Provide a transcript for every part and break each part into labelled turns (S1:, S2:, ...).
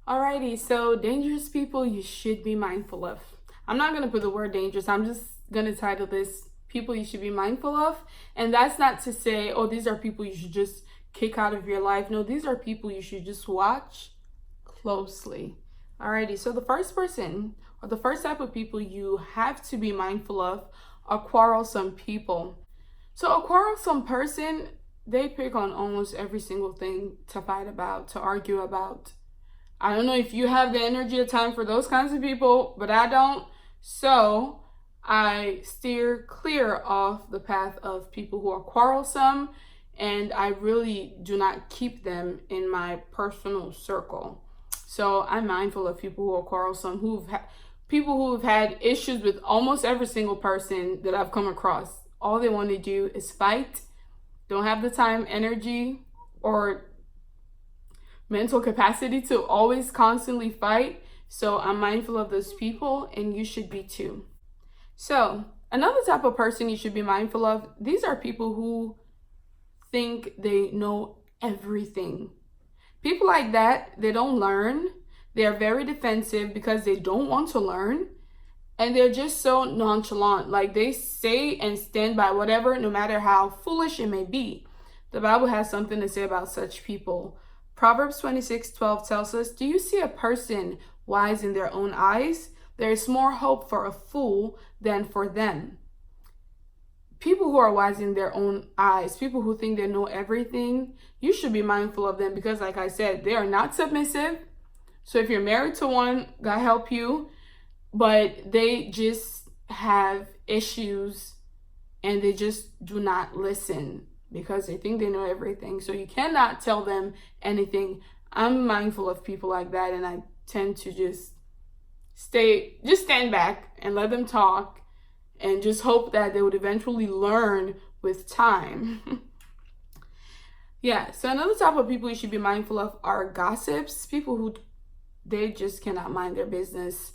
S1: Alrighty, so dangerous people you should be mindful of. I'm not going to put the word dangerous, I'm just going to title this people you should be mindful of. And that's not to say, oh, these are people you should just kick out of your life. No, these are people you should just watch closely. Alrighty, so the first person or the first type of people you have to be mindful of are quarrelsome people. So, a quarrelsome person, they pick on almost every single thing to fight about, to argue about. I don't know if you have the energy or time for those kinds of people, but I don't. So I steer clear off the path of people who are quarrelsome, and I really do not keep them in my personal circle. So I'm mindful of people who are quarrelsome, people who've had issues with almost every single person that I've come across. All they want to do is fight, don't have the time, energy, or mental capacity to always constantly fight. So I'm mindful of those people, and you should be too. So, another type of person you should be mindful of, these are people who think they know everything. People like that, they don't learn. They are very defensive because they don't want to learn. And they're just so nonchalant. Like they say and stand by whatever, no matter how foolish it may be. The Bible has something to say about such people. Proverbs 26:12 tells us, do you see a person wise in their own eyes? There is more hope for a fool than for them. People who are wise in their own eyes, people who think they know everything, you should be mindful of them because, like I said, they are not submissive. So if you're married to one, God help you, but they just have issues and they just do not listen because they think they know everything. So you cannot tell them anything. I'm mindful of people like that, and I tend to just stand back and let them talk and just hope that they would eventually learn with time. Yeah, so another type of people you should be mindful of are gossips, people who they just cannot mind their business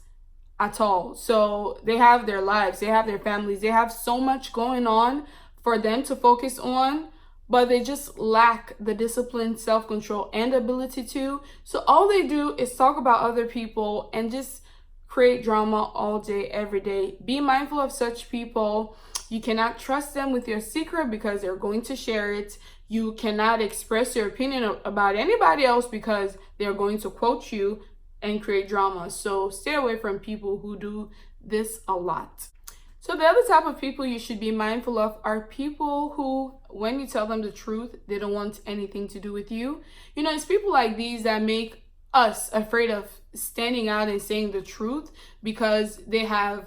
S1: at all. So they have their lives, they have their families, they have so much going on for them to focus on, but they just lack the discipline, self-control, and ability to. So all they do is talk about other people and just create drama all day, every day. Be mindful of such people. You cannot trust them with your secret because they're going to share it. You cannot express your opinion about anybody else because they're going to quote you and create drama. So stay away from people who do this a lot. So the other type of people you should be mindful of are people who, when you tell them the truth, they don't want anything to do with you. You know, it's people like these that make us afraid of standing out and saying the truth because they have,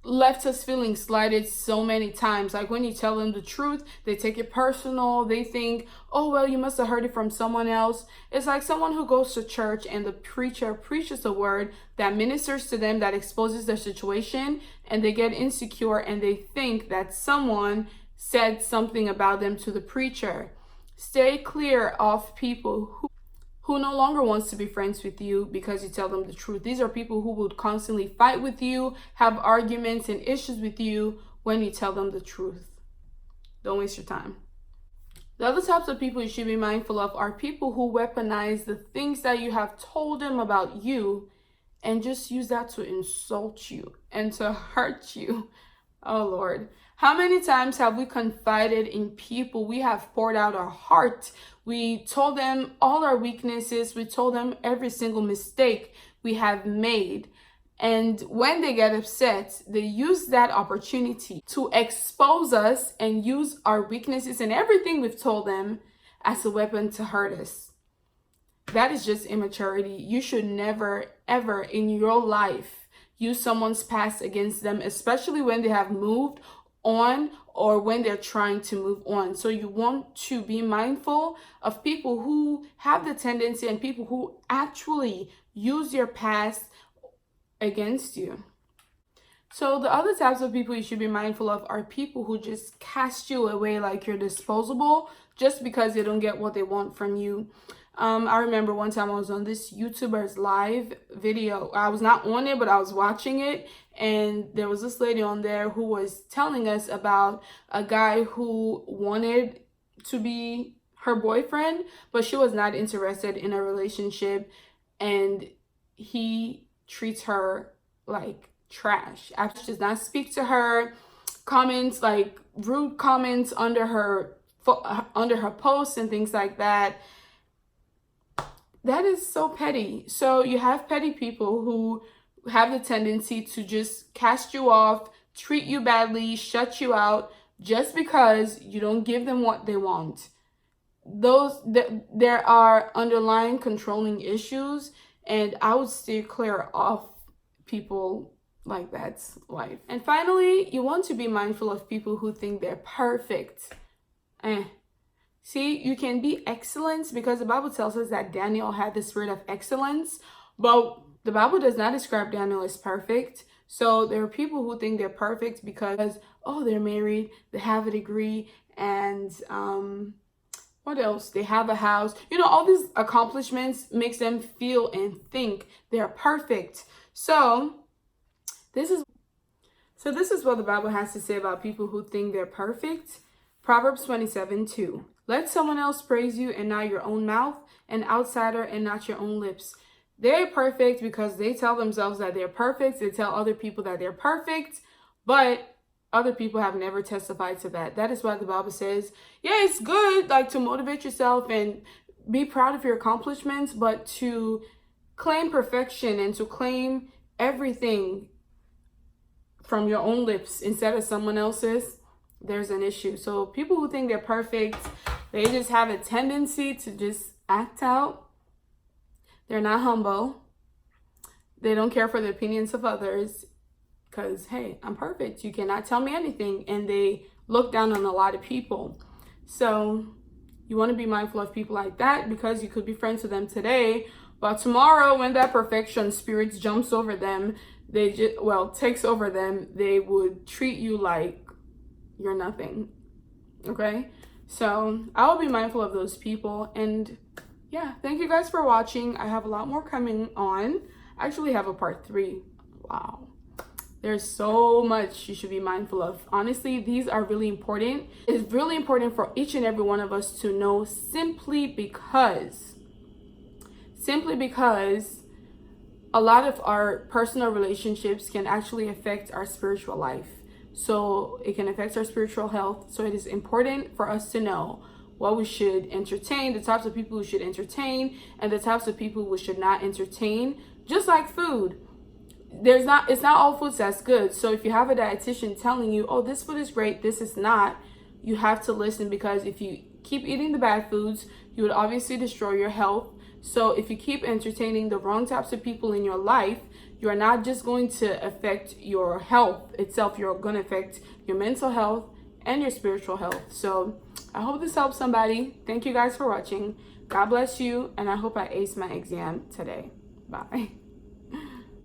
S1: left us feeling slighted so many times. Like when you tell them the truth, they take it personal. They think, oh, well, you must have heard it from someone else. It's like someone who goes to church and the preacher preaches a word that ministers to them, that exposes their situation, and they get insecure and they think that someone said something about them to the preacher. Stay clear of people who no longer wants to be friends with you because you tell them the truth. These are people who would constantly fight with you, have arguments and issues with you when you tell them the truth. Don't waste your time. The other types of people you should be mindful of are people who weaponize the things that you have told them about you and just use that to insult you and to hurt you. Oh Lord. How many times have we confided in people? We have poured out our heart. We told them all our weaknesses. We told them every single mistake we have made. And when they get upset, they use that opportunity to expose us and use our weaknesses and everything we've told them as a weapon to hurt us. That is just immaturity. You should never, ever in your life use someone's past against them, especially when they have moved on or when they're trying to move on. So you want to be mindful of people who have the tendency and people who actually use your past against you. So the other types of people you should be mindful of are people who just cast you away like you're disposable just because they don't get what they want from you. I remember one time I was on this YouTuber's live video. I was not on it, but I was watching it. And there was this lady on there who was telling us about a guy who wanted to be her boyfriend, but she was not interested in a relationship. and he treats her like trash. Actually does not speak to her, comments like rude comments under her posts and things like that. That is so petty. So you have petty people who have the tendency to just cast you off, treat you badly, shut you out just because you don't give them what they want. There are underlying controlling issues, and I would steer clear of people like that's life. And finally, you want to be mindful of people who think they're perfect. See, you can be excellent because the Bible tells us that Daniel had the spirit of excellence, but the Bible does not describe Daniel as perfect. So there are people who think they're perfect because, oh, they're married, they have a degree, and what else? They have a house. You know, all these accomplishments makes them feel and think they're perfect. So this is what the Bible has to say about people who think they're perfect. Proverbs 27:2. Let someone else praise you and not your own mouth, an outsider and not your own lips. They're perfect because they tell themselves that they're perfect. They tell other people that they're perfect, but other people have never testified to that. That is why the Bible says, yeah, it's good like to motivate yourself and be proud of your accomplishments, but to claim perfection and to claim everything from your own lips instead of someone else's, there's an issue. So people who think they're perfect, they just have a tendency to just act out. They're not humble. They don't care for the opinions of others because, hey, I'm perfect. You cannot tell me anything. And they look down on a lot of people. So you want to be mindful of people like that because you could be friends with them today, but tomorrow when that perfection spirit jumps over them, takes over them, they would treat you like you're nothing. Okay? So I will be mindful of those people. And yeah, thank you guys for watching. I have a lot more coming on. I actually have a part 3. Wow. There's so much you should be mindful of. Honestly, these are really important. It's really important for each and every one of us to know simply because a lot of our personal relationships can actually affect our spiritual life. So it can affect our spiritual health. So it is important for us to know what we should entertain, the types of people we should entertain, and the types of people we should not entertain. Just like food, it's not all foods that's good. So if you have a dietitian telling you, oh, this food is great, this is not, you have to listen, because if you keep eating the bad foods, you would obviously destroy your health. So if you keep entertaining the wrong types of people in your life, you are not just going to affect your health itself, you're going to affect your mental health and your spiritual health. So I hope this helps somebody. Thank you guys for watching. God bless you, and I hope I ace my exam today. Bye.